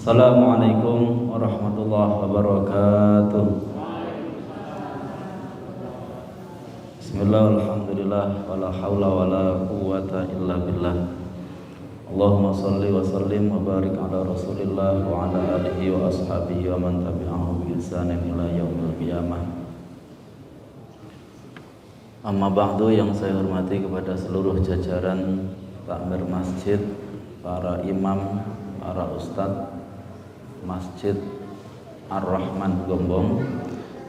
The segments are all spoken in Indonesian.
Assalamualaikum warahmatullahi wabarakatuh. Bismillah, alhamdulillah, wala hawla wala quwwata illa billah. Allahumma salli wa sallim wa barik ala rasulillah wa ala alihi wa ashabihi wa man tabi'ahu bi ihsanin ila yaumil qiyamah. Amma ba'du, yang saya hormati kepada seluruh jajaran takmir masjid, para imam, para ustadz Masjid Ar-Rahman Gombong,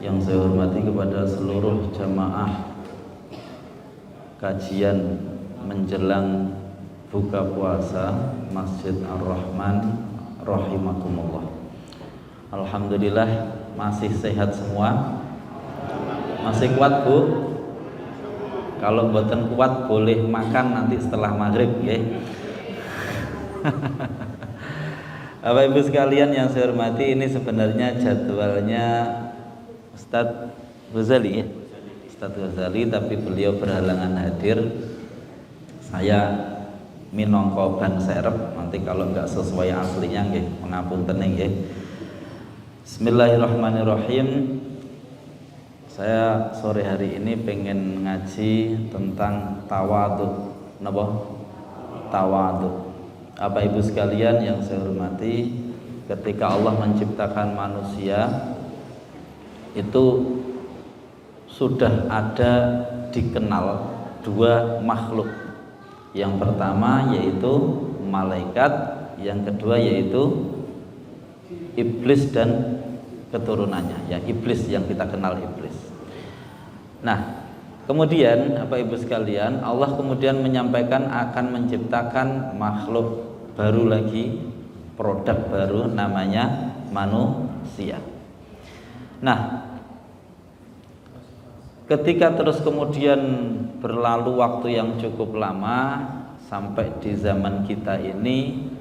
yang saya hormati kepada seluruh jamaah kajian menjelang buka puasa Masjid Ar-Rahman rahimakumullah. Alhamdulillah masih sehat semua. Masih kuat, Bu? Kalau mboten kuat boleh makan nanti setelah maghrib ya. Bapak Ibu sekalian yang saya hormati, ini sebenarnya jadwalnya Ustadz Ghazali ya, Ustadz Ghazali, tapi beliau berhalangan hadir. Saya minangka ban serep, nanti kalau nggak sesuai aslinya nggih mengapunten nggih. Bismillahirrahmanirrahim. Saya sore hari ini pengen ngaji tentang tawadhu. Napa? Tawadhu. Bapak Ibu sekalian yang saya hormati, ketika Allah menciptakan manusia itu sudah ada dikenal dua makhluk. Yang pertama yaitu malaikat, yang kedua yaitu iblis dan keturunannya, ya iblis yang kita kenal iblis. Nah, kemudian Bapak Ibu sekalian, Allah kemudian menyampaikan akan menciptakan makhluk baru lagi, produk baru namanya manusia. Nah, ketika terus kemudian berlalu waktu yang cukup lama sampai di zaman kita ini,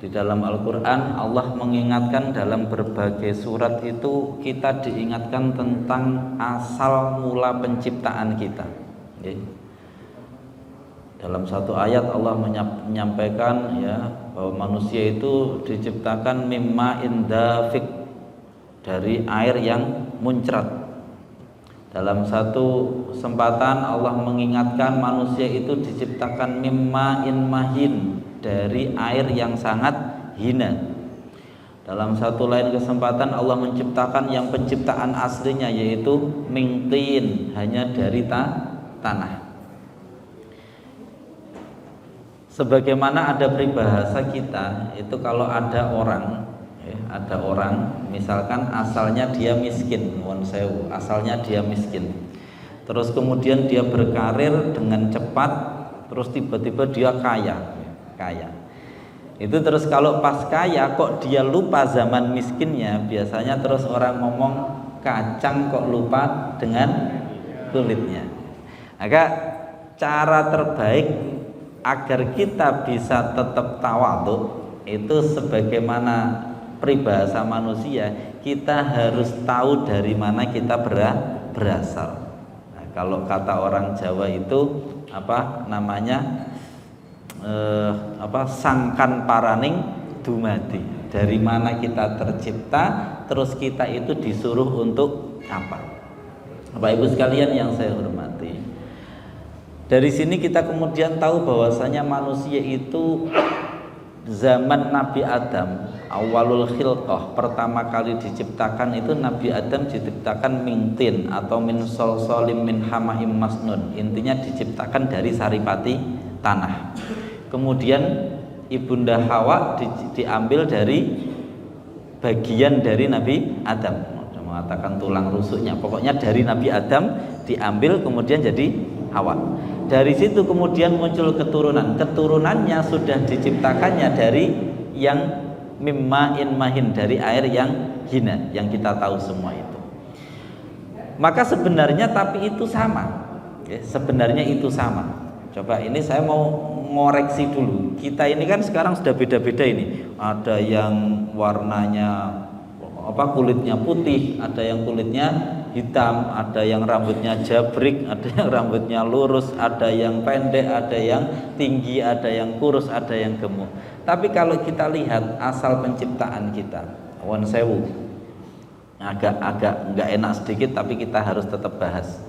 di dalam Al-Quran Allah mengingatkan dalam berbagai surat itu, kita diingatkan tentang asal mula penciptaan kita. Dalam satu ayat Allah menyampaikan ya bahwa manusia itu diciptakan mimma indafik, dari air yang muncrat. Dalam satu kesempatan Allah mengingatkan manusia itu diciptakan mimma in mahin, dari air yang sangat hina. Dalam satu lain kesempatan Allah menciptakan yang penciptaan aslinya yaitu mingtin, hanya dari tanah. Sebagaimana ada peribahasa kita itu, kalau ada orang misalkan asalnya dia miskin, asalnya dia miskin, terus kemudian dia berkarir dengan cepat, terus tiba-tiba dia kaya. Itu terus kalau pas kaya kok dia lupa zaman miskinnya, biasanya terus orang ngomong kacang kok lupa dengan kulitnya. Maka cara terbaik agar kita bisa tetap tawadhu itu, sebagaimana peribahasa manusia, kita harus tahu dari mana kita berasal. Nah, kalau kata orang Jawa itu sangkan paraning dumadi, dari mana kita tercipta, terus kita itu disuruh untuk apa. Bapak Ibu sekalian yang saya hormati, dari sini kita kemudian tahu bahwasanya manusia itu zaman Nabi Adam, awalul khilqah, pertama kali diciptakan itu Nabi Adam diciptakan mingtin atau min solsolim min hamaim masnun, intinya diciptakan dari saripati tanah. Kemudian ibunda Hawa diambil dari bagian dari Nabi Adam, mengatakan tulang rusuknya, pokoknya dari Nabi Adam diambil kemudian jadi Hawa. Dari situ kemudian muncul keturunannya sudah diciptakannya dari yang mimma in mahin, dari air yang hina, yang kita tahu semua itu. Maka sebenarnya tapi itu sama ya, sebenarnya itu sama. Coba ini saya mau ngoreksi dulu, kita ini kan sekarang sudah beda-beda ini, ada yang warnanya kulitnya putih, ada yang kulitnya hitam, ada yang rambutnya jabrik, ada yang rambutnya lurus, ada yang pendek, ada yang tinggi, ada yang kurus, ada yang gemuk. Tapi kalau kita lihat asal penciptaan kita, wan sewu, agak nggak enak sedikit, tapi kita harus tetap bahas.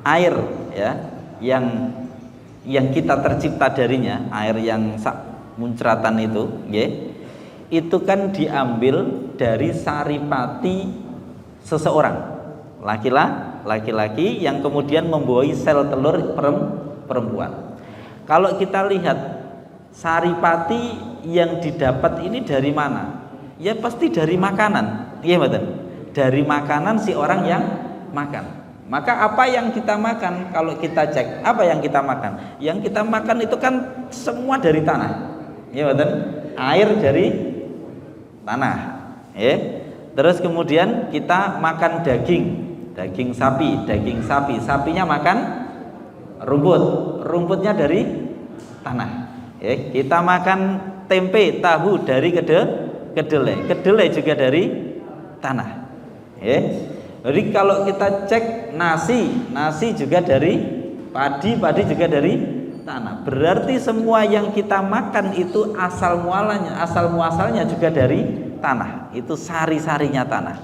Air ya, yang kita tercipta darinya, air yang muncratan itu, ya, itu kan diambil dari saripati seseorang, laki-laki yang kemudian membuahi sel telur perempuan. Kalau kita lihat saripati yang didapat ini dari mana? Ya pasti dari makanan, iya betul. Dari makanan si orang yang makan. Maka apa yang kita makan, kalau kita cek apa yang kita makan? Yang kita makan itu kan semua dari tanah, iya betul. Air dari tanah, ya. Terus kemudian kita makan daging sapi, sapinya makan rumputnya dari tanah, ya. Kita makan tempe, tahu dari kedelai juga dari tanah, ya. Jadi kalau kita cek nasi juga dari padi juga dari tanah. Berarti semua yang kita makan itu asal muasalnya juga dari tanah. Itu sari-sarinya tanah.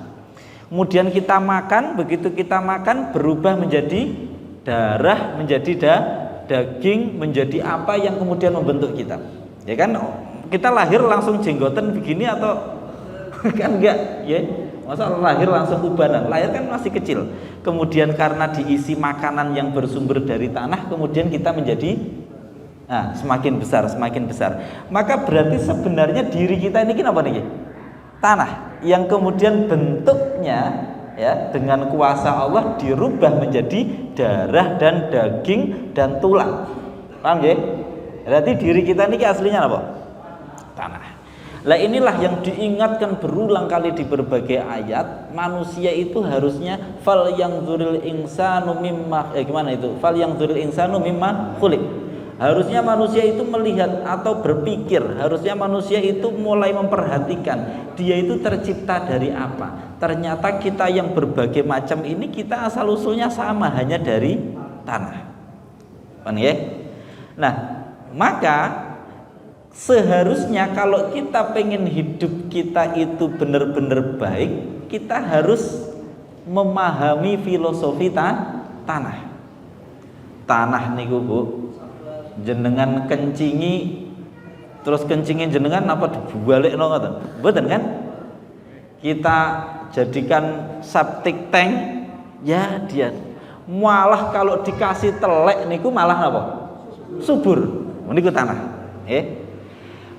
Kemudian kita makan, begitu kita makan berubah menjadi darah, menjadi daging, menjadi apa yang kemudian membentuk kita. Ya kan, kita lahir langsung jenggotan begini atau kan enggak, ya. Masa lahir langsung ubanan, lahir kan masih kecil. Kemudian karena diisi makanan yang bersumber dari tanah, kemudian kita menjadi semakin besar. Maka berarti sebenarnya diri kita ini apa nih? Tanah yang kemudian bentuknya ya dengan kuasa Allah dirubah menjadi darah dan daging dan tulang. Paham ya? Berarti diri kita ini aslinya apa? Tanah. Lah inilah yang diingatkan berulang kali di berbagai ayat, manusia itu harusnya fal yang dzuril insanu mimma fal yang dzuril insanu mimma khuliq. Harusnya manusia itu melihat atau berpikir, harusnya manusia itu mulai memperhatikan dia itu tercipta dari apa. Ternyata kita yang berbagai macam ini kita asal usulnya sama, hanya dari tanah. Nah, maka seharusnya kalau kita pengen hidup kita itu benar-benar baik, kita harus memahami filosofi tanah. Tanah niku Bu, jenengan kencingi terus kencingin jenengan apa dibalikno ngoten. Mboten kan? Kita jadikan septic tank ya dia. Malah kalau dikasih telek niku malah apa? Subur. Niku tanah.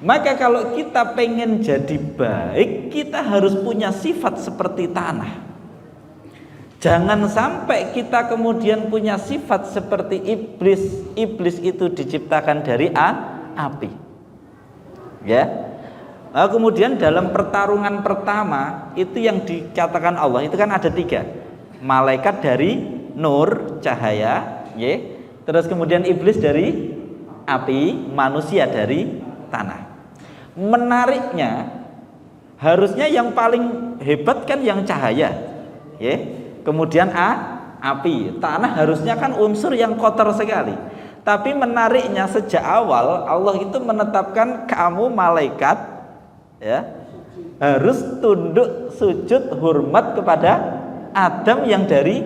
Maka kalau kita pengen jadi baik, kita harus punya sifat seperti tanah. Jangan sampai kita kemudian punya sifat seperti iblis. Iblis itu diciptakan dari api. Ya. Nah, kemudian dalam pertarungan pertama itu yang dikatakan Allah itu kan ada 3. Malaikat dari nur, cahaya, ya. Terus kemudian iblis dari api, manusia dari tanah. Menariknya harusnya yang paling hebat kan yang cahaya, ya. Kemudian api, tanah harusnya kan unsur yang kotor sekali. Tapi menariknya sejak awal Allah itu menetapkan kamu malaikat, ya, harus tunduk sujud hormat kepada Adam yang dari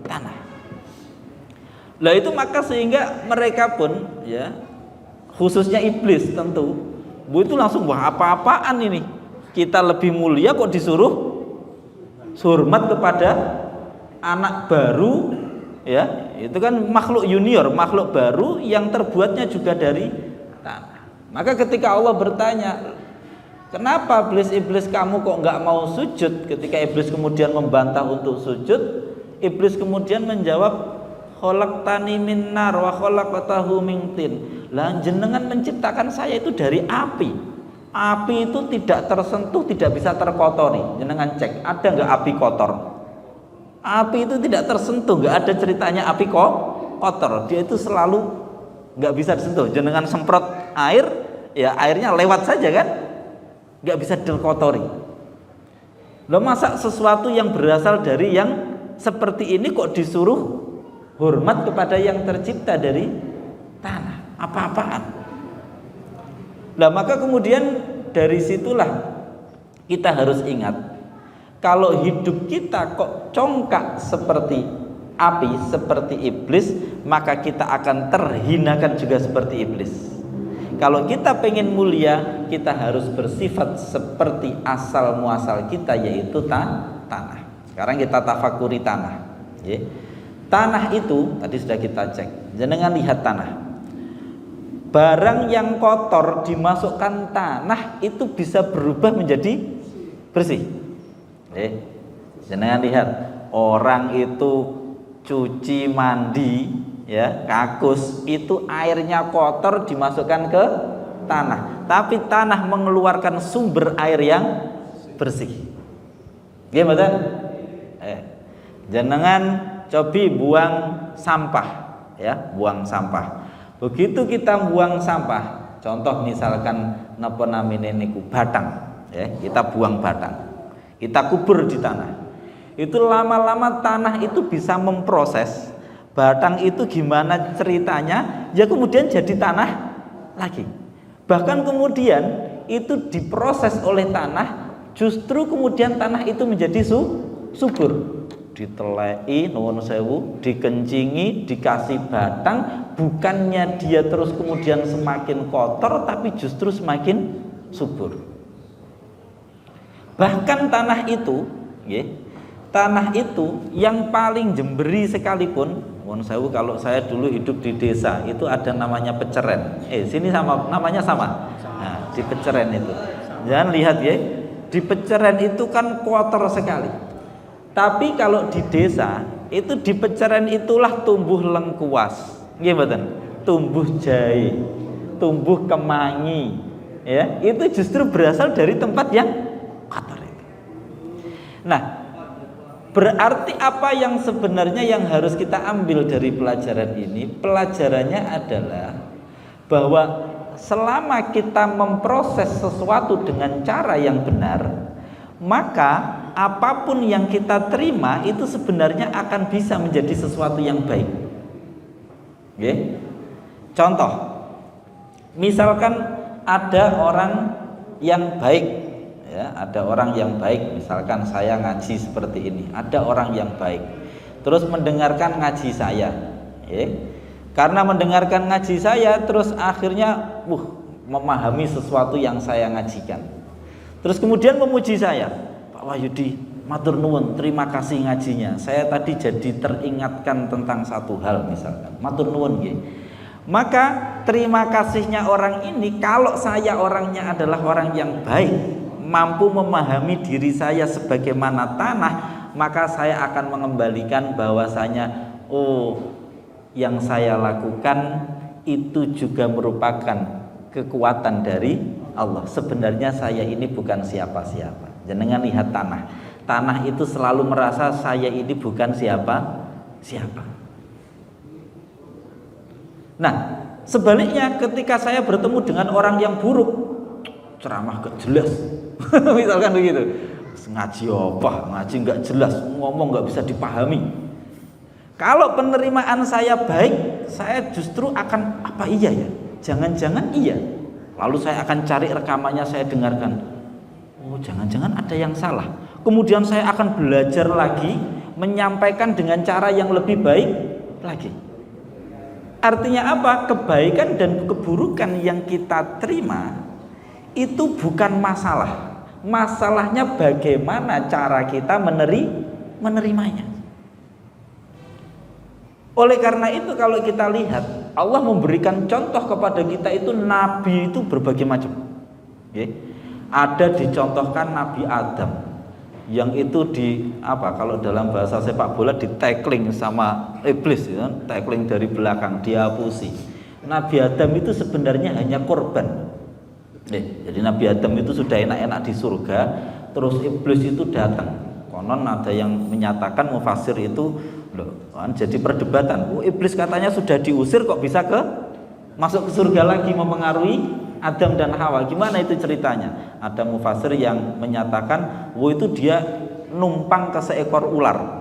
tanah. Lah itu maka sehingga mereka pun, ya, khususnya iblis tentu, Bu itu langsung wah apa-apaan ini? Kita lebih mulia kok disuruh hormat kepada anak baru, ya. Itu kan makhluk junior, makhluk baru yang terbuatnya juga dari tanah. Maka ketika Allah bertanya, kenapa iblis kamu kok nggak mau sujud? Ketika iblis kemudian membantah untuk sujud, iblis kemudian menjawab, khalaqtani min nar wa khalaqtahu min tin. Lah jenengan menciptakan saya itu dari api. Api itu tidak tersentuh, tidak bisa terkotori. Jenengan cek, ada nggak api kotor? Api itu tidak tersentuh, nggak ada ceritanya api kotor. Dia itu selalu nggak bisa disentuh. Jenengan semprot air, ya airnya lewat saja kan, nggak bisa terkotori. Loh masa sesuatu yang berasal dari yang seperti ini kok disuruh hormat kepada yang tercipta dari tanah? Apa-apaan? Nah, maka kemudian dari situlah kita harus ingat, kalau hidup kita kok congkak seperti api, seperti iblis, maka kita akan terhinakan juga seperti iblis. Kalau kita pengen mulia, kita harus bersifat seperti asal muasal kita, yaitu tanah. Sekarang kita tafakuri tanah. Tanah itu tadi sudah kita cek. Jangan lihat tanah. Barang yang kotor dimasukkan tanah itu bisa berubah menjadi bersih. Jangan lihat orang itu cuci mandi, ya, kakus, itu airnya kotor dimasukkan ke tanah, tapi tanah mengeluarkan sumber air yang bersih. Gimana? Jangan cobi buang sampah, ya, buang sampah. Begitu kita buang sampah, contoh misalkan napa namine niku batang, ya, kita buang batang, kita kubur di tanah. Itu lama-lama tanah itu bisa memproses batang itu, gimana ceritanya, ya kemudian jadi tanah lagi. Bahkan kemudian itu diproses oleh tanah, justru kemudian tanah itu menjadi subur. Ditelei, nuwun sewu, dikencingi, dikasih batang, bukannya dia terus kemudian semakin kotor, tapi justru semakin subur. Bahkan tanah itu, tanah itu yang paling jemberi sekalipun, nuwun sewu, kalau saya dulu hidup di desa itu ada namanya peceren. Sini sama namanya sama. Nah, di peceren itu. Jangan lihat ya, di peceren itu kan kotor sekali. Tapi kalau di desa itu di peceren itulah tumbuh lengkuas, gimana? Tumbuh jahe, tumbuh kemangi, ya, itu justru berasal dari tempat yang kotor itu. Nah, berarti apa yang sebenarnya yang harus kita ambil dari pelajaran ini? Pelajarannya adalah bahwa selama kita memproses sesuatu dengan cara yang benar, maka apapun yang kita terima itu sebenarnya akan bisa menjadi sesuatu yang baik. Contoh, misalkan ada orang yang baik, ya, ada orang yang baik, misalkan saya ngaji seperti ini, ada orang yang baik, terus mendengarkan ngaji saya, karena mendengarkan ngaji saya, terus akhirnya memahami sesuatu yang saya ngajikan, terus kemudian memuji saya. Pak Wahyudi, matur nuwun, terima kasih ngajinya. Saya tadi jadi teringatkan tentang satu hal misalkan. Matur nuwun nggih. Maka terima kasihnya orang ini, kalau saya orangnya adalah orang yang baik, mampu memahami diri saya sebagaimana tanah, maka saya akan mengembalikan bahwasanya yang saya lakukan itu juga merupakan kekuatan dari Allah. Sebenarnya saya ini bukan siapa-siapa. Jangan lihat tanah. Tanah itu selalu merasa saya ini bukan siapa-siapa. Nah, sebaliknya ketika saya bertemu dengan orang yang buruk, ceramah gak jelas, misalkan begitu, ngaji apa, ngaji gak jelas, ngomong gak bisa dipahami. Kalau penerimaan saya baik, saya justru akan, apa iya ya? Jangan-jangan iya. Lalu saya akan cari rekamannya, saya dengarkan. Jangan-jangan ada yang salah. Kemudian saya akan belajar lagi, menyampaikan dengan cara yang lebih baik lagi. Artinya apa? Kebaikan dan keburukan yang kita terima itu bukan masalah. Masalahnya bagaimana cara kita menerimanya. Oleh karena itu kalau kita lihat, Allah memberikan contoh kepada kita itu, nabi itu berbagai macam. Ada dicontohkan Nabi Adam yang itu kalau dalam bahasa sepak bola di tackling sama iblis, ya, tackling dari belakang, dihapusi. Nabi Adam itu sebenarnya hanya korban. Jadi Nabi Adam itu sudah enak-enak di surga, terus iblis itu datang. Konon ada yang menyatakan, mufasir itu jadi perdebatan. Iblis katanya sudah diusir kok bisa masuk ke surga lagi, mempengaruhi Adam dan Hawa. Gimana itu ceritanya? Ada mufasir yang menyatakan, itu dia numpang ke seekor ular.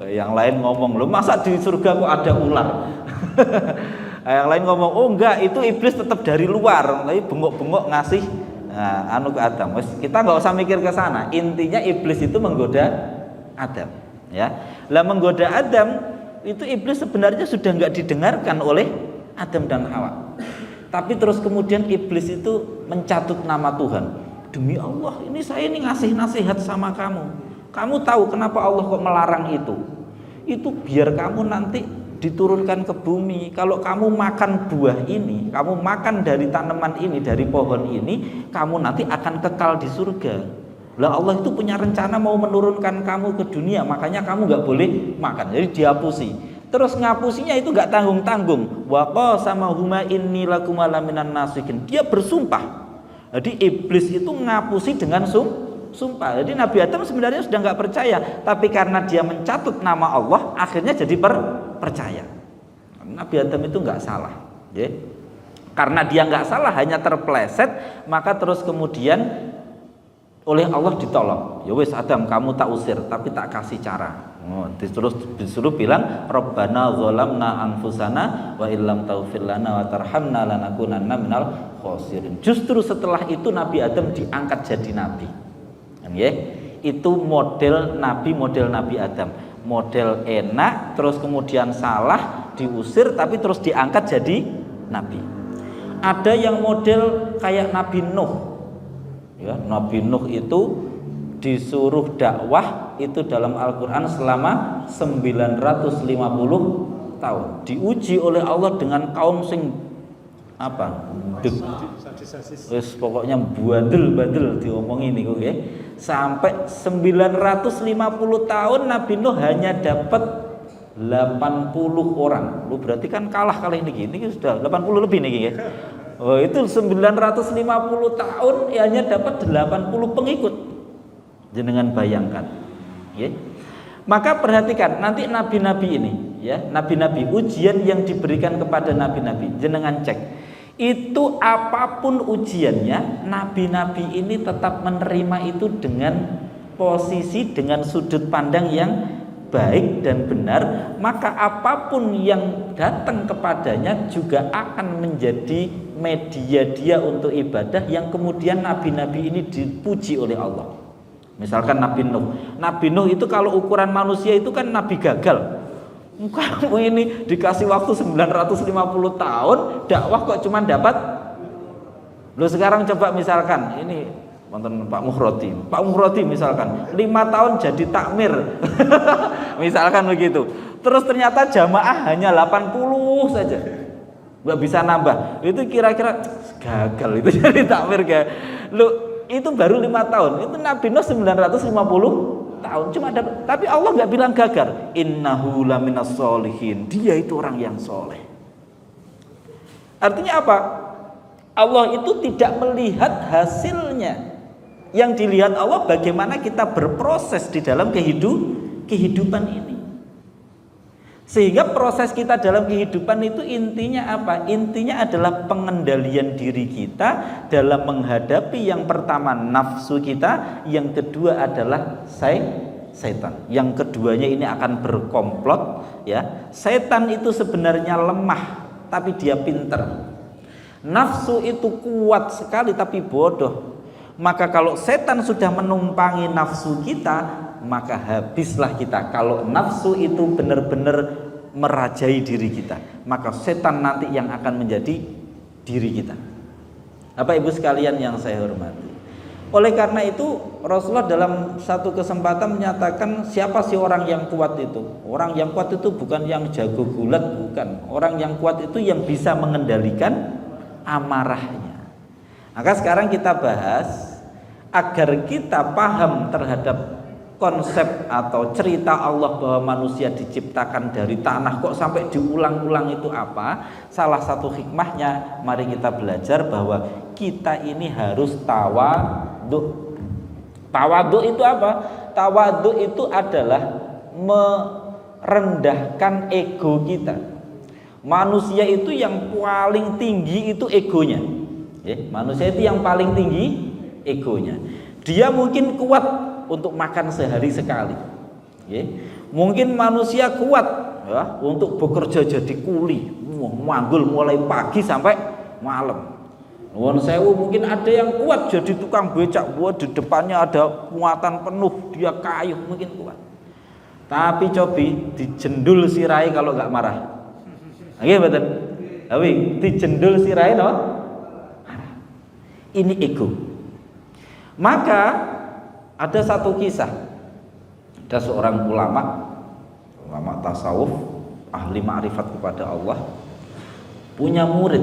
Yang lain ngomong, loh masa di surga kok ada ular? Yang lain ngomong, oh enggak, itu iblis tetap dari luar, tapi bengok-bengok ngasih anu ke Adam. Kita nggak usah mikir ke sana. Intinya iblis itu menggoda Adam, ya. Lah menggoda Adam itu iblis sebenarnya sudah nggak didengarkan oleh Adam dan Hawa. Tapi terus kemudian iblis itu mencatut nama Tuhan. Demi Allah, ini saya ini ngasih nasihat sama kamu. Kamu tahu kenapa Allah kok melarang itu? Itu biar kamu nanti diturunkan ke bumi. Kalau kamu makan buah ini, kamu makan dari tanaman ini, dari pohon ini, kamu nanti akan kekal di surga. Lah Allah itu punya rencana mau menurunkan kamu ke dunia, makanya kamu nggak boleh makan. Jadi dihapusi. Terus ngapusinya itu nggak tanggung-tanggung. Wa qasamahuma inni lakum laminan nasikin. Dia bersumpah. Jadi iblis itu ngapusi dengan sumpah. Jadi Nabi Adam sebenarnya sudah nggak percaya, tapi karena dia mencatut nama Allah, akhirnya jadi percaya. Nabi Adam itu nggak salah, ya. Karena dia nggak salah, hanya terpeleset, maka terus kemudian oleh Allah ditolong. Ya wes Adam, kamu tak usir, tapi tak kasih cara. Disuruh bilang, Rabbana dzalamna anfusana wa illam taghfir lana wa tarhamna lanakunanna minal khosirin. Justru setelah itu Nabi Adam diangkat jadi nabi. Ya, itu model Nabi Adam, model enak, terus kemudian salah, diusir, tapi terus diangkat jadi nabi. Ada yang model kayak Nabi Nuh, ya, Nabi Nuh itu disuruh dakwah itu dalam Al-Quran selama 950 tahun, diuji oleh Allah dengan kaum sing apa? Wis pokoknya badel diomongin nih, oke. Sampai 950 tahun Nabi Nuh hanya dapat 80 orang. Lu berarti kan kalah kali ini sudah 80 lebih nih ya. Oh, itu 950 tahun hanya dapat 80 pengikut. Jenengan bayangkan, ya. Maka perhatikan nanti nabi-nabi ini, ya, nabi-nabi, ujian yang diberikan kepada nabi-nabi, jenengan cek. Itu apapun ujiannya, nabi-nabi ini tetap menerima itu dengan posisi, dengan sudut pandang yang baik dan benar. Maka apapun yang datang kepadanya juga akan menjadi media dia untuk ibadah, yang kemudian nabi-nabi ini dipuji oleh Allah. Misalkan Nabi Nuh itu kalau ukuran manusia itu kan nabi gagal. Kamu ini dikasih waktu 950 tahun dakwah kok cuma dapat. Lu sekarang coba misalkan ini mantan Pak Muhroti misalkan 5 tahun jadi takmir. Misalkan begitu. Terus ternyata jamaah hanya 80 saja. Nggak bisa nambah. Itu kira-kira gagal itu jadi takmir kayak. Lu itu baru 5 tahun. Itu Nabi Nuh 950 tahun cuma dapat, tapi Allah nggak bilang gagal. Innahu laminas sholihin, dia itu orang yang soleh. Artinya apa? Allah itu tidak melihat hasilnya. Yang dilihat Allah bagaimana kita berproses di dalam kehidupan ini. Sehingga proses kita dalam kehidupan itu intinya apa? Intinya adalah pengendalian diri kita dalam menghadapi yang pertama nafsu kita, yang kedua adalah setan. Yang keduanya ini akan berkomplot, ya. Setan itu sebenarnya lemah tapi dia pinter. Nafsu itu kuat sekali tapi bodoh. Maka kalau setan sudah menumpangi nafsu kita, maka habislah kita. Kalau nafsu itu benar-benar merajai diri kita, maka setan nanti yang akan menjadi diri kita. Bapak Ibu sekalian yang saya hormati, oleh karena itu Rasulullah dalam satu kesempatan menyatakan, siapa sih orang yang kuat itu? Orang yang kuat itu bukan yang jago gulat, bukan. Orang yang kuat itu yang bisa mengendalikan amarahnya. Maka sekarang kita bahas agar kita paham terhadap konsep atau cerita Allah bahwa manusia diciptakan dari tanah kok sampai diulang-ulang itu apa? Salah satu hikmahnya, mari kita belajar bahwa kita ini harus tawadhu. Tawadhu itu apa? Tawadhu itu adalah merendahkan ego kita. Manusia itu yang paling tinggi itu egonya, ya, manusia itu yang paling tinggi egonya. Dia mungkin kuat untuk makan sehari sekali, ya. Mungkin manusia kuat ya, untuk bekerja jadi kuli, manggul mulai pagi sampai malam. Nuwun sewu, mungkin ada yang kuat jadi tukang becak, buat di depannya ada muatan penuh, dia kayuh mungkin kuat. Tapi cobi dijendul sirai kalau nggak marah. Nggih mboten? Tapi dijendul sirai no? Ini ego. Maka ada satu kisah. Ada seorang ulama tasawuf, ahli ma'rifat kepada Allah, punya murid.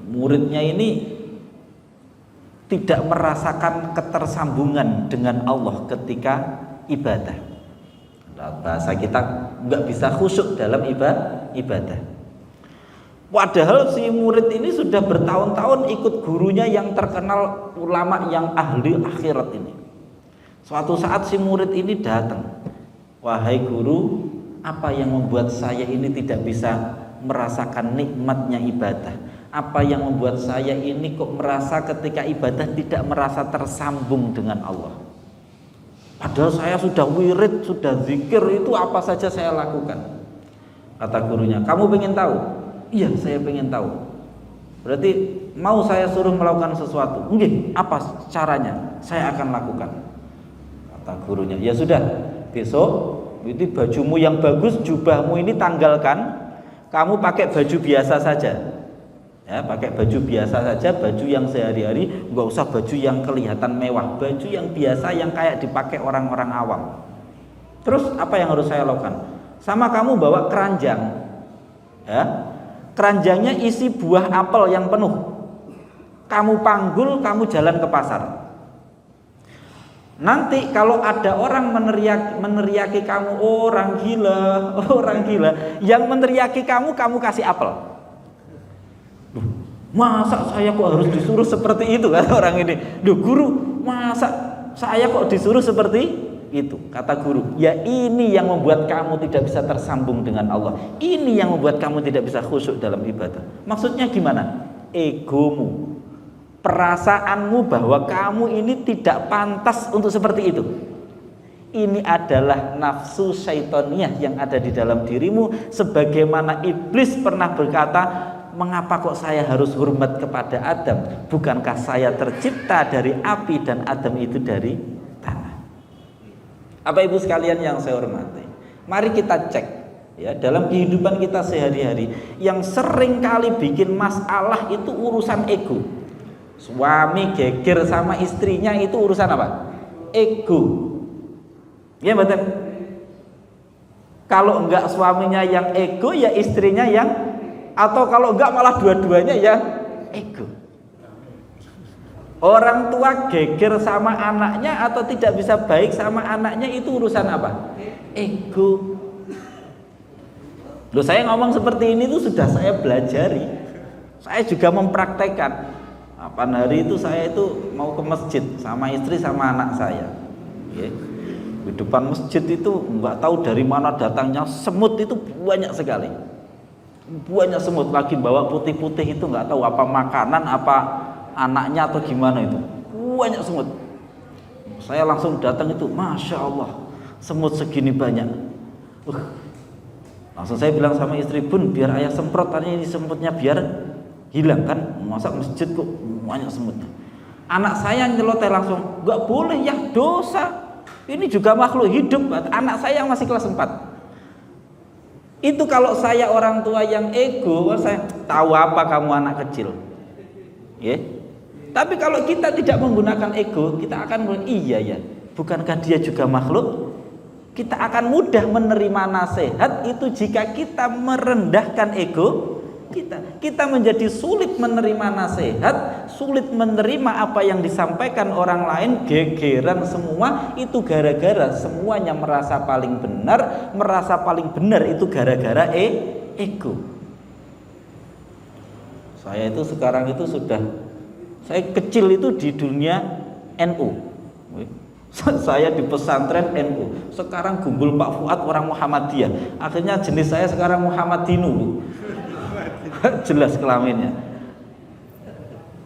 Muridnya ini tidak merasakan ketersambungan dengan Allah ketika ibadah. Bahasa kita nggak bisa khusyuk dalam ibadah. Padahal si murid ini sudah bertahun-tahun ikut gurunya yang terkenal ulama yang ahli akhirat ini. Suatu saat si murid ini datang, wahai guru, apa yang membuat saya ini tidak bisa merasakan nikmatnya ibadah? Apa yang membuat saya ini kok merasa ketika ibadah tidak merasa tersambung dengan Allah? Padahal saya sudah wirid, sudah zikir, itu apa saja saya lakukan. Kata gurunya, kamu pengen tahu? Iya, saya pengen tahu. Berarti mau saya suruh melakukan sesuatu? Nggih, apa caranya? Saya akan lakukan. Kata gurunya, ya sudah, besok itu bajumu yang bagus, jubahmu ini tanggalkan, kamu pakai baju biasa saja. Ya, pakai baju biasa saja, baju yang sehari-hari, nggak usah baju yang kelihatan mewah, baju yang biasa yang kayak dipakai orang-orang awam. Terus apa yang harus saya lakukan? Sama kamu bawa keranjang, ya, keranjangnya isi buah apel yang penuh. Kamu panggul, kamu jalan ke pasar. Nanti kalau ada orang meneriaki kamu, orang gila, yang meneriaki kamu kasih apel. Masa saya kok harus disuruh seperti itu, kata orang ini. Duh guru, masa saya kok disuruh seperti itu? Kata guru, ya ini yang membuat kamu tidak bisa tersambung dengan Allah. Ini yang membuat kamu tidak bisa khusyuk dalam ibadah. Maksudnya gimana? Egomu, perasaanmu bahwa kamu ini tidak pantas untuk seperti itu. Ini adalah nafsu syaitoniyah yang ada di dalam dirimu. Sebagaimana iblis pernah berkata, mengapa kok saya harus hormat kepada Adam? Bukankah saya tercipta dari api dan Adam itu dari tanah? Apa ibu sekalian yang saya hormati, mari kita cek ya, dalam kehidupan kita sehari-hari yang sering kali bikin masalah itu urusan ego. Suami geger sama istrinya itu urusan apa? Ego. Ya betul. Kalau enggak suaminya yang ego, ya istrinya yang, atau kalau enggak malah dua-duanya ya ego. Orang tua geger sama anaknya atau tidak bisa baik sama anaknya itu urusan apa? Ego. Loh, saya ngomong seperti ini tuh sudah saya pelajari. Saya juga mempraktekkan. Kapan hari itu saya itu mau ke masjid sama istri sama anak saya. Ya. Di depan masjid itu nggak tahu dari mana datangnya semut itu banyak sekali. Banyak semut, lagi bawa putih-putih itu nggak tahu apa makanan, apa anaknya atau gimana itu. Banyak semut. Saya langsung datang itu, Masya Allah, semut segini banyak. Langsung saya bilang sama istri, Bun, biar ayah semprot, tanya ini semutnya biar hilang kan, masa masjid kok banyak semutnya. Anak saya nyeloteh langsung, nggak boleh ya, dosa. Ini juga makhluk hidup. Anak saya yang masih kelas 4. Itu kalau saya orang tua yang ego, saya tahu apa kamu anak kecil. Ya. Tapi kalau kita tidak menggunakan ego, kita akan bilang, iya ya, bukankah dia juga makhluk? Kita akan mudah menerima nasihat itu jika kita merendahkan ego kita menjadi sulit menerima nasihat, sulit menerima apa yang disampaikan orang lain, gegeran semua, itu gara-gara semuanya merasa paling benar itu gara-gara ego. Saya itu sekarang itu sudah, saya kecil itu di dunia NU, saya di pesantren NU, sekarang gumbul Pak Fuad orang Muhammadiyah, akhirnya jenis saya sekarang Muhammadinu. Jelas kelaminnya.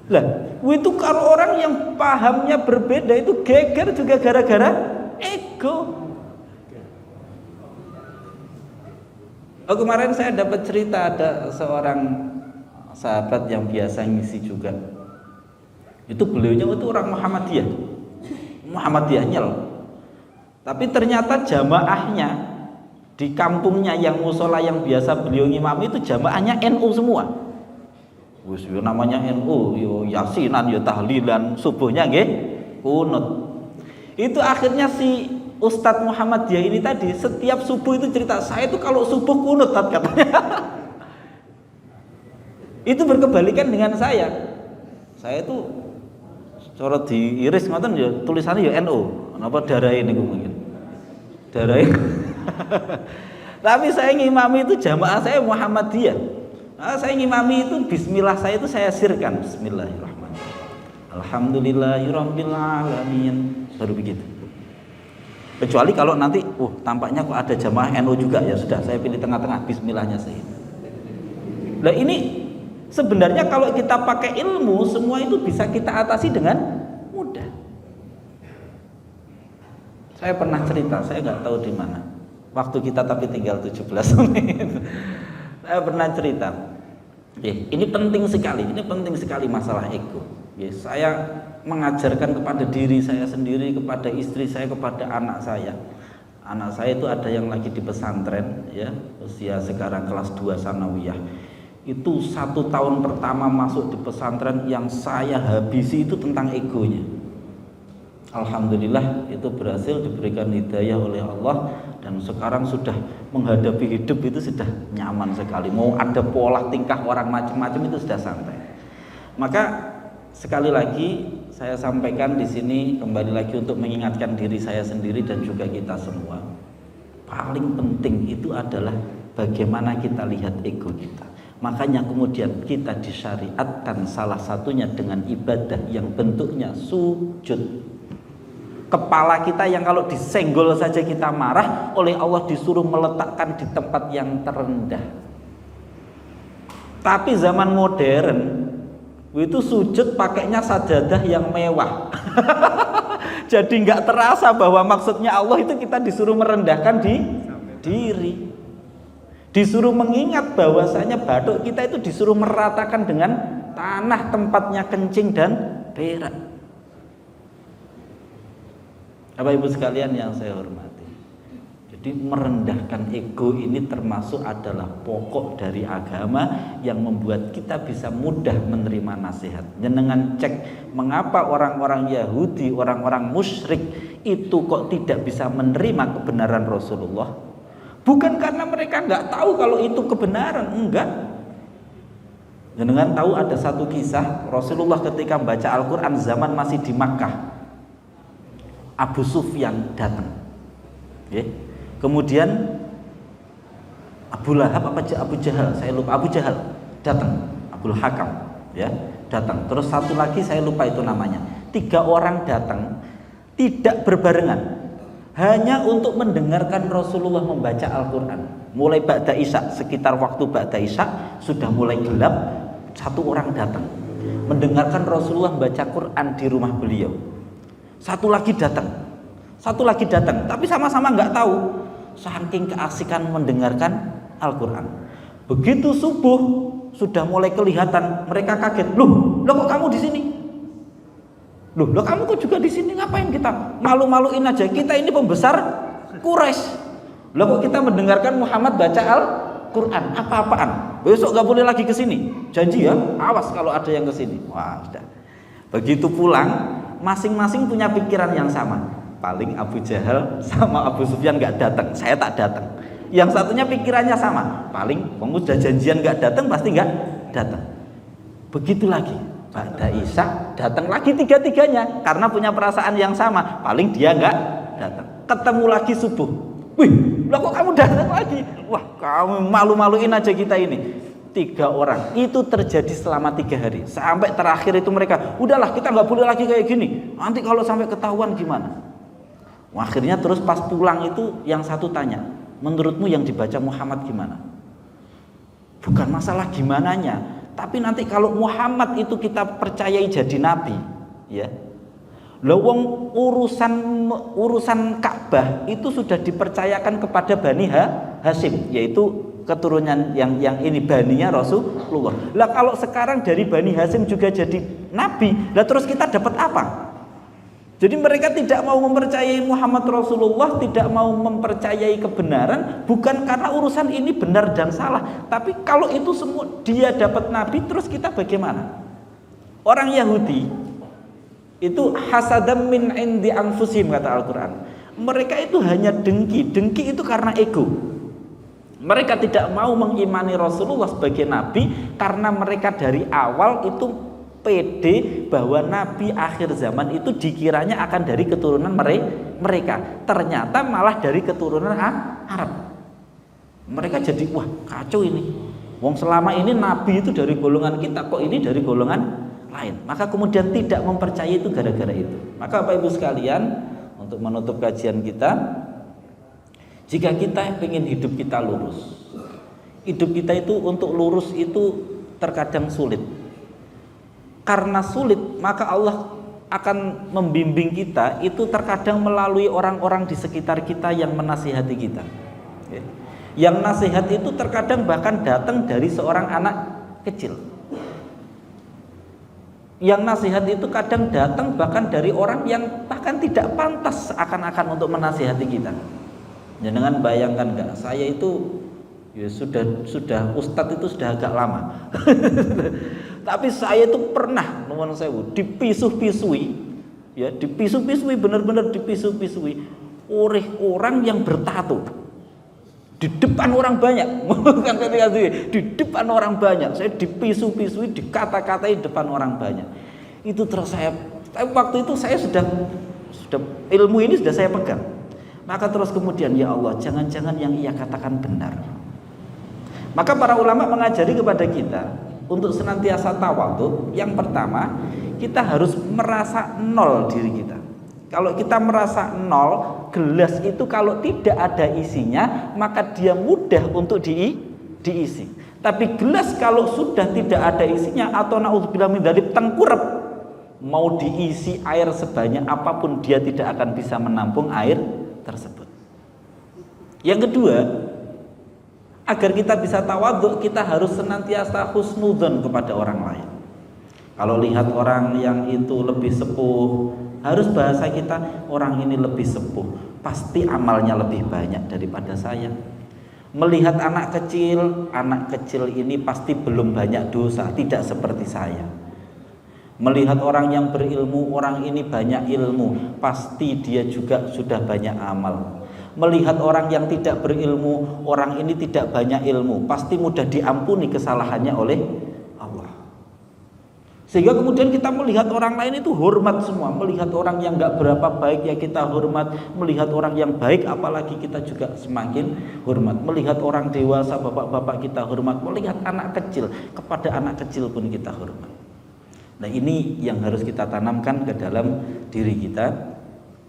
Lah, itu kalau orang yang pahamnya berbeda itu geger juga gara-gara ego. Oh, kemarin saya dapat cerita ada seorang sahabat yang biasa ngisi juga. Itu beliaunya itu orang Muhammadiyahnya loh. Tapi ternyata jamaahnya di kampungnya yang musola yang biasa beliau ngimami itu jamaahnya NU semua. Wis namanya NU, yo yasinan, yo tahlilan, subuhnya nggih kunut. Itu akhirnya si Ustadz Muhammadiyah ini tadi setiap subuh itu cerita, saya itu kalau subuh kunut katanya. Itu berkebalikan dengan saya. Saya itu cara diiris ngoten ya tulisannya ya NU. Napa darah ini mungkin. Darah ini. Tapi saya ngimami itu jamaah saya Muhammadiyah. Nah, saya ngimami itu bismillah saya itu saya sirkan bismillahirrahmanirrahim. Alhamdulillahirabbil alamin. Baru begitu. Kecuali kalau nanti tampaknya kok ada jamaah NU juga, ya sudah saya pilih tengah-tengah bismillahnya saya. Nah, ini sebenarnya kalau kita pakai ilmu semua itu bisa kita atasi dengan mudah. Saya pernah cerita, saya nggak tahu di mana. Waktu kita tapi tinggal 17 menit. Saya pernah cerita. Ini penting sekali masalah ego. Saya mengajarkan kepada diri saya sendiri, kepada istri saya, kepada anak saya. Anak saya itu ada yang lagi di pesantren, ya, usia sekarang kelas 2 sanawiyah. Itu 1 tahun pertama masuk di pesantren yang saya habisi itu tentang egonya. Alhamdulillah itu berhasil diberikan hidayah oleh Allah dan sekarang sudah menghadapi hidup itu sudah nyaman sekali. Mau ada pola tingkah orang macam-macam itu sudah santai. Maka sekali lagi saya sampaikan di sini kembali lagi untuk mengingatkan diri saya sendiri dan juga kita semua. Paling penting itu adalah bagaimana kita lihat ego kita. Makanya kemudian kita disyariatkan salah satunya dengan ibadah yang bentuknya sujud. Kepala kita yang kalau disenggol saja kita marah, oleh Allah disuruh meletakkan di tempat yang terendah. Tapi zaman modern itu sujud pakainya sajadah yang mewah. Jadi nggak terasa bahwa maksudnya Allah itu kita disuruh merendahkan diri. Disuruh mengingat bahwasanya batuk kita itu disuruh meratakan dengan tanah tempatnya kencing dan berak. Bapak Ibu sekalian yang saya hormati. Jadi merendahkan ego ini termasuk adalah pokok dari agama yang membuat kita bisa mudah menerima nasihat. Jenengan cek mengapa orang-orang Yahudi, orang-orang musyrik itu kok tidak bisa menerima kebenaran Rasulullah. Bukan karena mereka nggak tahu kalau itu kebenaran, enggak. Jenengan tahu ada satu kisah Rasulullah ketika membaca Al-Quran zaman masih di Makkah. Abu Sufyan datang, ya. Kemudian Abu Lahab Abu Jahal, saya lupa, Abu Jahal datang, Abul Hakam, ya, datang. Terus satu lagi saya lupa itu namanya. 3 orang datang tidak berbarengan, hanya untuk mendengarkan Rasulullah membaca Al-Quran. Mulai ba'da isya, sekitar waktu ba'da isya sudah mulai gelap. 1 orang datang mendengarkan Rasulullah membaca Quran di rumah beliau. Satu lagi datang, tapi sama-sama nggak tahu, saking keasikan mendengarkan Al-Quran. Begitu subuh sudah mulai kelihatan, mereka kaget, loh kok kamu di sini? Loh kamu kok juga di sini? Ngapain kita? Malu-maluin aja, kita ini pembesar Quraisy. Loh kok kita mendengarkan Muhammad baca Al-Quran? Apa-apaan? Besok nggak boleh lagi ke sini. Janji ya, awas kalau ada yang ke sini. Wah, sudah. Begitu pulang, masing-masing punya pikiran yang sama. Paling Abu Jahal sama Abu Sufyan nggak datang, saya tak datang. Yang satunya pikirannya sama, paling kamu sudah janjian nggak datang, pasti nggak datang. Begitu lagi, pada Isya datang lagi 3-3-nya karena punya perasaan yang sama, paling dia nggak datang. Ketemu lagi subuh, wih, lah kok kamu datang lagi? Wah, kamu malu-maluin aja kita ini. 3 orang itu terjadi selama 3 hari sampai terakhir itu mereka udahlah kita nggak boleh lagi kayak gini, nanti kalau sampai ketahuan gimana. Akhirnya terus pas pulang itu yang satu tanya, menurutmu yang dibaca Muhammad gimana? Bukan masalah gimananya, tapi nanti kalau Muhammad itu kita percayai jadi nabi, ya, lawang urusan Ka'bah itu sudah dipercayakan kepada Bani Hashim, yaitu keturunan yang ini baninya Rasulullah. Lah kalau sekarang dari Bani Hasyim juga jadi nabi, lah terus kita dapat apa? Jadi mereka tidak mau mempercayai Muhammad Rasulullah, tidak mau mempercayai kebenaran, bukan karena urusan ini benar dan salah, tapi kalau itu semua dia dapat nabi, terus kita bagaimana? Orang Yahudi itu hasadam min indi anfusihim, kata Al-Quran. Mereka itu hanya dengki itu karena ego. Mereka tidak mau mengimani Rasulullah sebagai nabi karena mereka dari awal itu pede bahwa nabi akhir zaman itu dikiranya akan dari keturunan mereka. Ternyata malah dari keturunan Arab. Mereka jadi wah kacau ini. Wong selama ini nabi itu dari golongan kita, kok ini dari golongan lain. Maka kemudian tidak mempercayai itu gara-gara itu. Maka Bapak Ibu sekalian, untuk menutup kajian kita, jika kita ingin hidup kita lurus, hidup kita itu untuk lurus itu terkadang sulit. Karena sulit, maka Allah akan membimbing kita itu terkadang melalui orang-orang di sekitar kita yang menasihati kita. Yang nasihat itu terkadang bahkan datang dari seorang anak kecil. Yang nasihat itu kadang datang bahkan dari orang yang bahkan tidak pantas akan untuk menasihati kita. Jangan bayangkan enggak, saya itu ya sudah ustadz itu sudah agak lama. Tapi saya itu pernah nuwun sewu dipisu-pisui, ya dipisu-pisui, benar-benar dipisu-pisui oleh orang yang bertato di depan orang banyak. Bukan di depan orang banyak, saya dipisu-pisui, dikata-katai depan orang banyak. Itu terus waktu itu saya sudah ilmu ini sudah saya pegang. Maka terus kemudian ya Allah, jangan-jangan yang ia katakan benar. Maka para ulama mengajari kepada kita untuk senantiasa tawadhu. Yang pertama, kita harus merasa nol diri kita. Kalau kita merasa nol, gelas itu kalau tidak ada isinya, maka dia mudah untuk diisi. Tapi gelas kalau sudah tidak ada isinya atau naudzubillah min dzalik tengkurap, mau diisi air sebanyak apapun dia tidak akan bisa menampung air tersebut. Yang kedua, agar kita bisa tawadhu, kita harus senantiasa husnudzon kepada orang lain. Kalau lihat orang yang itu lebih sepuh, harus bahasa kita, orang ini lebih sepuh, pasti amalnya lebih banyak daripada saya. Melihat anak kecil ini pasti belum banyak dosa, tidak seperti saya. Melihat orang yang berilmu, orang ini banyak ilmu, pasti dia juga sudah banyak amal. Melihat orang yang tidak berilmu, orang ini tidak banyak ilmu, pasti mudah diampuni kesalahannya oleh Allah. Sehingga kemudian kita melihat orang lain itu hormat semua. Melihat orang yang gak berapa baik ya kita hormat. Melihat orang yang baik apalagi kita juga semakin hormat. Melihat orang dewasa, bapak-bapak kita hormat. Melihat anak kecil, kepada anak kecil pun kita hormat. Nah ini yang harus kita tanamkan ke dalam diri kita.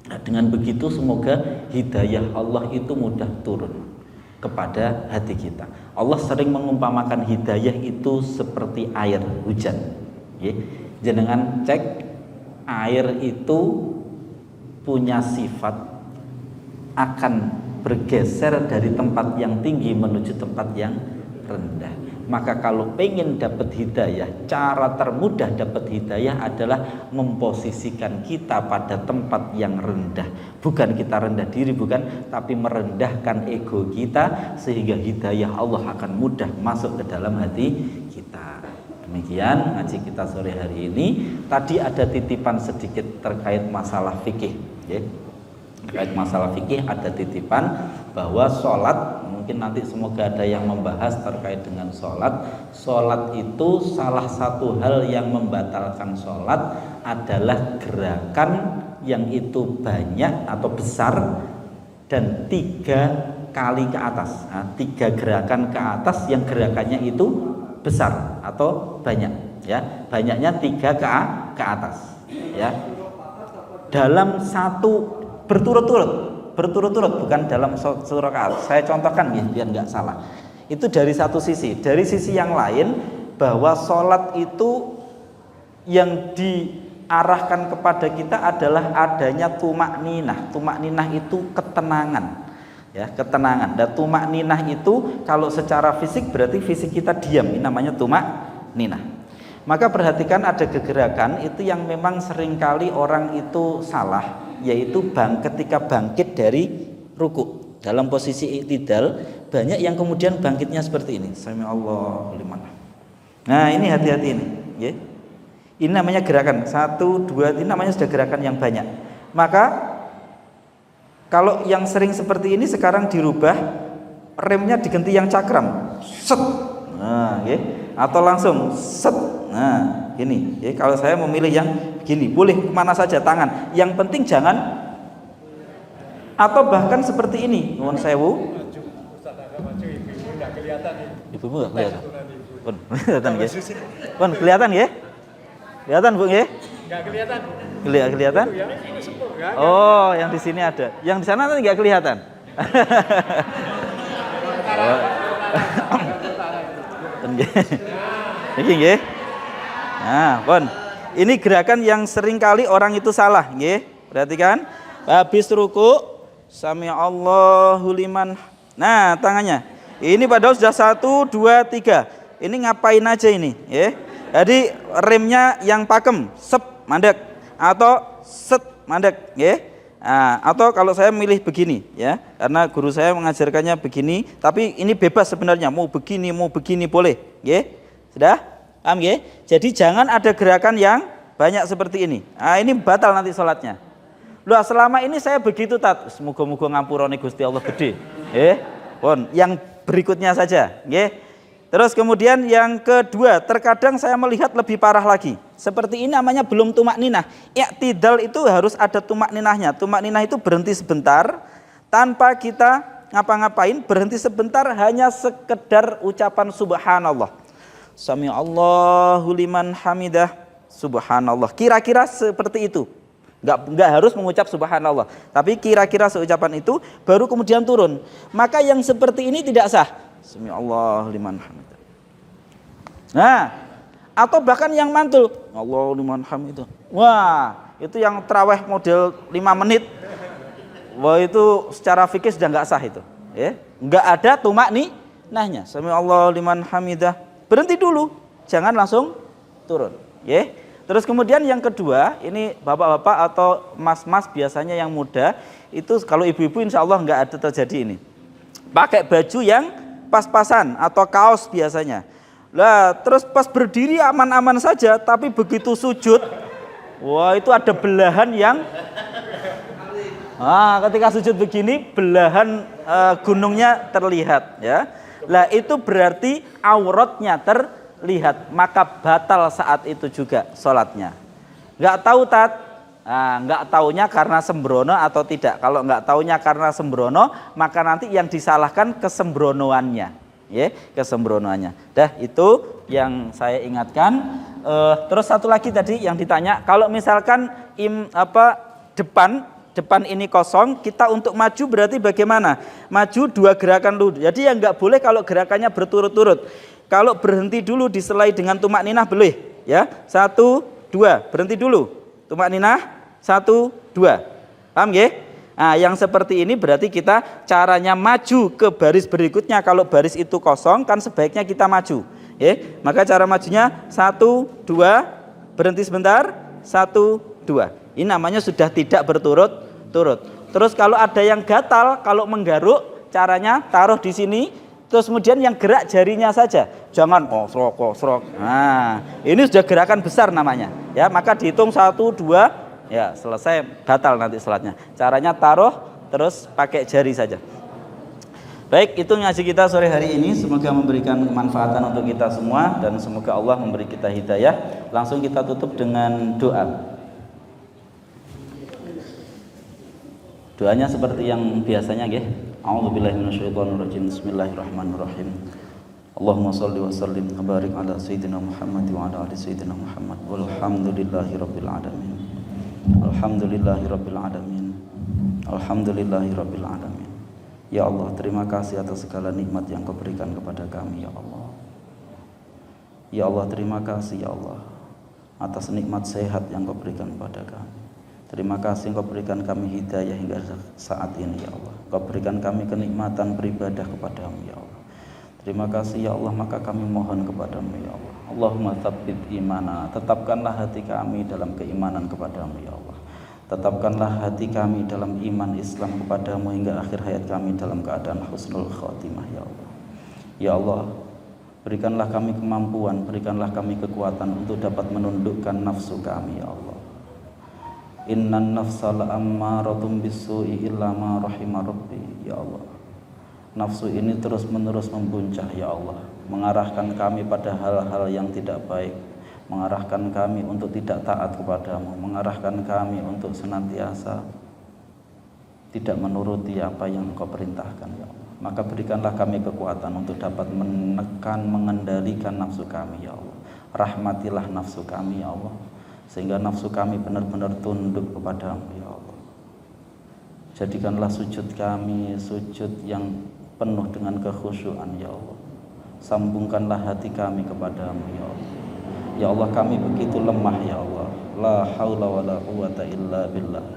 Nah, dengan begitu semoga hidayah Allah itu mudah turun kepada hati kita. Allah sering mengumpamakan hidayah itu seperti air hujan. Jenengan cek, air itu punya sifat akan bergeser dari tempat yang tinggi menuju tempat yang rendah. Maka kalau pengen dapat hidayah, cara termudah dapat hidayah adalah memposisikan kita pada tempat yang rendah. Bukan kita rendah diri, bukan, tapi merendahkan ego kita sehingga hidayah Allah akan mudah masuk ke dalam hati kita. Demikian ngaji kita sore hari ini. Tadi ada titipan sedikit terkait masalah fikih, ya. Terkait masalah fikih ada titipan bahwa sholat, mungkin nanti semoga ada yang membahas terkait dengan sholat. Sholat itu salah satu hal yang membatalkan sholat adalah gerakan yang itu banyak atau besar dan 3 kali ke atas. Nah, 3 gerakan ke atas yang gerakannya itu besar atau banyak, ya, banyaknya 3 ke atas, ya, dalam satu berturut-turut, bukan dalam satu rakaat. Saya contohkan ya, biar nggak salah. Itu dari satu sisi. Dari sisi yang lain, bahwa sholat itu yang diarahkan kepada kita adalah adanya tumak ninah. Tumak ninah itu ketenangan. Ya, ketenangan. Dan tumak ninah itu kalau secara fisik berarti fisik kita diam, ini namanya tumak ninah. Maka perhatikan ada kegerakan itu yang memang seringkali orang itu salah, yaitu ketika bangkit dari ruku dalam posisi i'tidal, banyak yang kemudian bangkitnya seperti ini, sami Allahu liman. Nah, ini hati-hati ini, ya. Ini namanya gerakan 1, 2, ini namanya sudah gerakan yang banyak. Maka kalau yang sering seperti ini sekarang dirubah, remnya diganti yang cakram, set, nah, ya. Atau langsung set, nah, gini. Ya, kalau saya memilih yang gini, boleh mana saja tangan. Yang penting jangan, atau bahkan seperti ini, nuwun sewu. Ibumu nggak kelihatan? Pun kelihatan ya? Pun kelihatan ya? Kelihatan Bu ya? Nggak kelihatan. Kelihatan? Oh, yang di sini ada. Yang di sana tadi nggak kelihatan. Ini nggih. Nah, pun. Ini gerakan yang sering kali orang itu salah, nggih. Perhatikan. Habis ruku, sami Allahu liman. Nah, tangannya. Ini padahal sudah 1, 2, 3. Ini ngapain aja ini, ya? Jadi remnya yang pakem, sep, mandek, atau set, mandek, ya. Nah, atau kalau saya milih begini, ya, karena guru saya mengajarkannya begini, tapi ini bebas sebenarnya, mau begini boleh, ya. Sudah, paham, ya? Jadi jangan ada gerakan yang banyak seperti ini. Nah, ini batal nanti sholatnya. Loh, selama ini saya begitu tat, semoga-moga ngampurane Gusti Allah gede, pun yang berikutnya saja, ya. Terus kemudian yang kedua, terkadang saya melihat lebih parah lagi. Seperti ini namanya belum tumak ninah. I'tidal itu harus ada tumak ninahnya. Tumak ninah itu berhenti sebentar tanpa kita ngapa-ngapain, berhenti sebentar hanya sekedar ucapan subhanallah. Sami Allahu liman hamidah, subhanallah. Kira-kira seperti itu. Enggak harus mengucap subhanallah, tapi kira-kira seucapan itu baru kemudian turun. Maka yang seperti ini tidak sah. Sami Allah liman hamidah. Nah, atau bahkan yang mantul, Allahu liman hamidah. Wah, itu yang tarawih model 5 menit. Wah, itu secara fikih sudah enggak sah itu, ya. Enggak ada tumak ninahnya. Sami Allah liman hamidah. Berhenti dulu, jangan langsung turun, ya. Terus kemudian yang kedua, ini bapak-bapak atau mas-mas biasanya yang muda, itu kalau ibu-ibu insya Allah nggak ada terjadi ini. Pakai baju yang pas-pasan atau kaos biasanya. Lah terus pas berdiri aman-aman saja, tapi begitu sujud, wah itu ada belahan yang, ketika sujud begini belahan gunungnya terlihat, ya. Lah itu berarti auratnya terlihat, maka batal saat itu juga sholatnya. Nggak tahu tat, nggak taunya karena sembrono atau tidak. Kalau nggak taunya karena sembrono, maka nanti yang disalahkan kesembronoannya, ya, kesembronoannya. Dah itu yang saya ingatkan. Terus satu lagi tadi yang ditanya, kalau misalkan depan ini kosong, kita untuk maju berarti bagaimana? Maju 2 gerakan dulu. Jadi yang nggak boleh kalau gerakannya berturut-turut. Kalau berhenti dulu diselai dengan tumak ninah boleh, ya. 1, 2, berhenti dulu. Tumak ninah 1, 2. Paham ya? Nah, yang seperti ini berarti kita caranya maju ke baris berikutnya. Kalau baris itu kosong kan sebaiknya kita maju, ya. Maka cara majunya 1, 2, berhenti sebentar, 1, 2. Ini namanya sudah tidak berturut-turut. Terus kalau ada yang gatal, kalau menggaruk, caranya taruh di sini. Terus kemudian yang gerak jarinya saja, jangan kosrok. Nah, ini sudah gerakan besar namanya, ya. Maka dihitung 1, 2, ya selesai, batal nanti sholatnya. Caranya taruh, terus pakai jari saja. Baik, itu ngaji kita sore hari ini. Semoga memberikan kemanfaatan untuk kita semua dan semoga Allah memberi kita hidayah. Langsung kita tutup dengan doa. Doanya seperti yang biasanya, nggih. A'udzubillahi minasyaitonirrajim. Bismillahirrahmanirrahim. Allahumma shalli wa sallim wa barik ala sayyidina Muhammad wa ala ali sayyidina Muhammad. Walhamdulillahirabbil alamin. Alhamdulillahirabbil alamin. Alhamdulillahirabbil alamin. Ya Allah, terima kasih atas segala nikmat yang Kau berikan kepada kami, ya Allah. Ya Allah, terima kasih ya Allah atas nikmat sehat yang Kau berikan kepada kami. Terima kasih Engkau berikan kami hidayah hingga saat ini ya Allah. Engkau berikan kami kenikmatan beribadah kepadamu ya Allah. Terima kasih ya Allah, maka kami mohon kepadamu ya Allah. Allahumma tsabbit imana, tetapkanlah hati kami dalam keimanan kepadamu ya Allah. Tetapkanlah hati kami dalam iman Islam kepadamu hingga akhir hayat kami dalam keadaan husnul khotimah ya Allah. Ya Allah, berikanlah kami kemampuan, berikanlah kami kekuatan untuk dapat menundukkan nafsu kami ya Allah. Innan nafsa la'ammaratun bisu'i illa ma rahima rabbi ya Allah. Nafsu ini terus menerus membuncah ya Allah, mengarahkan kami pada hal-hal yang tidak baik, mengarahkan kami untuk tidak taat kepadamu, mengarahkan kami untuk senantiasa tidak menuruti apa yang Engkau perintahkan ya Allah. Maka berikanlah kami kekuatan untuk dapat menekan, mengendalikan nafsu kami ya Allah. Rahmatilah nafsu kami ya Allah, sehingga nafsu kami benar-benar tunduk kepadamu ya Allah. Jadikanlah sujud kami sujud yang penuh dengan kekhusyuan ya Allah. Sambungkanlah hati kami kepadamu ya Allah. Ya Allah, kami begitu lemah ya Allah. La haula wala quwata illa billah.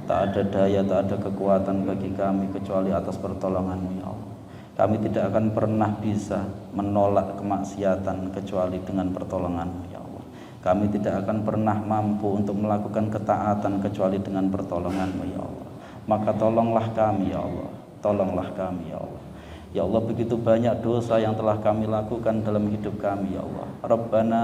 Tak ada daya, tak ada kekuatan bagi kami kecuali atas pertolongan-Mu ya Allah. Kami tidak akan pernah bisa menolak kemaksiatan kecuali dengan pertolongan-Mu ya Allah. Kami tidak akan pernah mampu untuk melakukan ketaatan kecuali dengan pertolongan-Mu ya Allah. Maka tolonglah kami ya Allah. Tolonglah kami ya Allah. Ya Allah, begitu banyak dosa yang telah kami lakukan dalam hidup kami ya Allah. Rabbana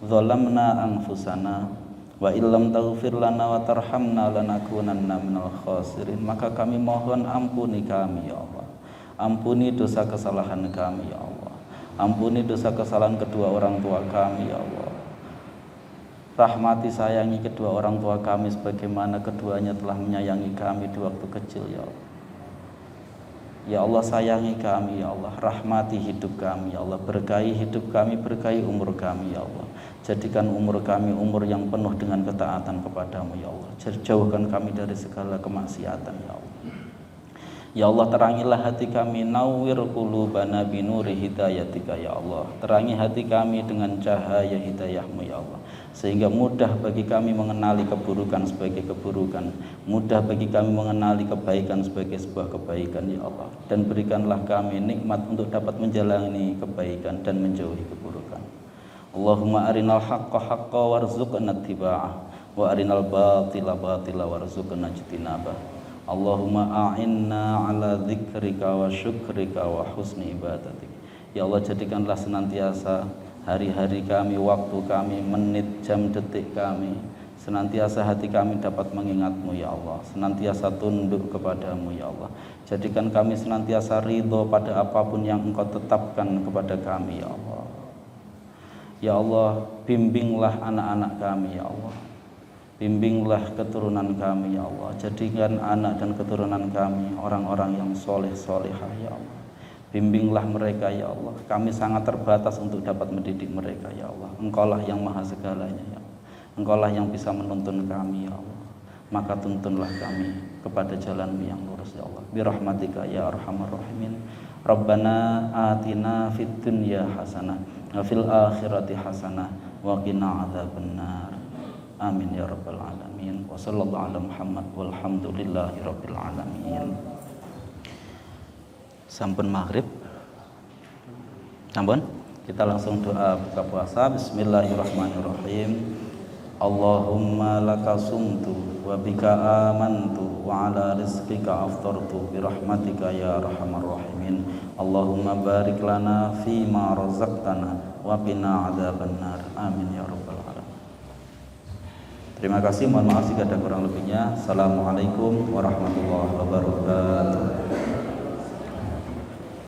zalamna anfusana wa illam taghfir lana wa tarhamna lanakunanna minal khasirin. Maka kami mohon ampuni kami ya Allah. Ampuni dosa kesalahan kami ya Allah. Ampuni dosa kesalahan kedua orang tua kami ya Allah. Rahmati sayangi kedua orang tua kami sebagaimana keduanya telah menyayangi kami di waktu kecil ya Allah. Ya Allah, sayangi kami ya Allah, rahmati hidup kami ya Allah, berkahi hidup kami, berkahi umur kami ya Allah. Jadikan umur kami umur yang penuh dengan ketaatan kepadamu ya Allah. Jauhkan kami dari segala kemaksiatan ya Allah. Ya Allah, terangilah hati kami, nawwir qulubana binuri hidayatika ya Allah. Terangi hati kami dengan cahaya hidayahmu ya Allah, sehingga mudah bagi kami mengenali keburukan sebagai keburukan, mudah bagi kami mengenali kebaikan sebagai sebuah kebaikan ya Allah. Dan berikanlah kami nikmat untuk dapat menjalani kebaikan dan menjauhi keburukan. Allahumma arinal haqqa haqqa warzuqna ittiba'ah wa arinal batila batila warzuqna ijtinabah. Allahumma a'inna ala dzikrika wa syukrika wa husni ibadatik. Ya Allah, jadikanlah senantiasa hari-hari kami, waktu kami, menit, jam, detik kami, senantiasa hati kami dapat mengingat-Mu ya Allah, senantiasa tunduk kepadamu ya Allah. Jadikan kami senantiasa ridho pada apapun yang Engkau tetapkan kepada kami ya Allah. Ya Allah, bimbinglah anak-anak kami ya Allah, bimbinglah keturunan kami ya Allah. Jadikan anak dan keturunan kami orang-orang yang soleh-solehah ya Allah. Bimbinglah mereka ya Allah. Kami sangat terbatas untuk dapat mendidik mereka ya Allah. Engkaulah yang maha segalanya ya Allah. Engkaulah yang bisa menuntun kami ya Allah. Maka tuntunlah kami kepada jalan-Mu yang lurus ya Allah. Birahmatika ya arhamar rahimin. Rabbana atina fid dunya hasanah wa fil akhirati hasanah wa qina adzabannar. Amin ya rabbal alamin. Wa sallallahu ala Muhammad walhamdulillahi rabbil alamin. Sampun maghrib. Sampun. Kita langsung doa buka puasa. Bismillahirrahmanirrahim. Allahumma laka sumtu wa bika amantu wa ala rizqika aftartu birahmatika ya arhamar rahimin. Allahumma barik lana fima razaqtana wa qina adzabannar. Amin ya rabbal alamin. Terima kasih, mohon maaf jika ada kurang lebihnya. Assalamualaikum warahmatullahi wabarakatuh.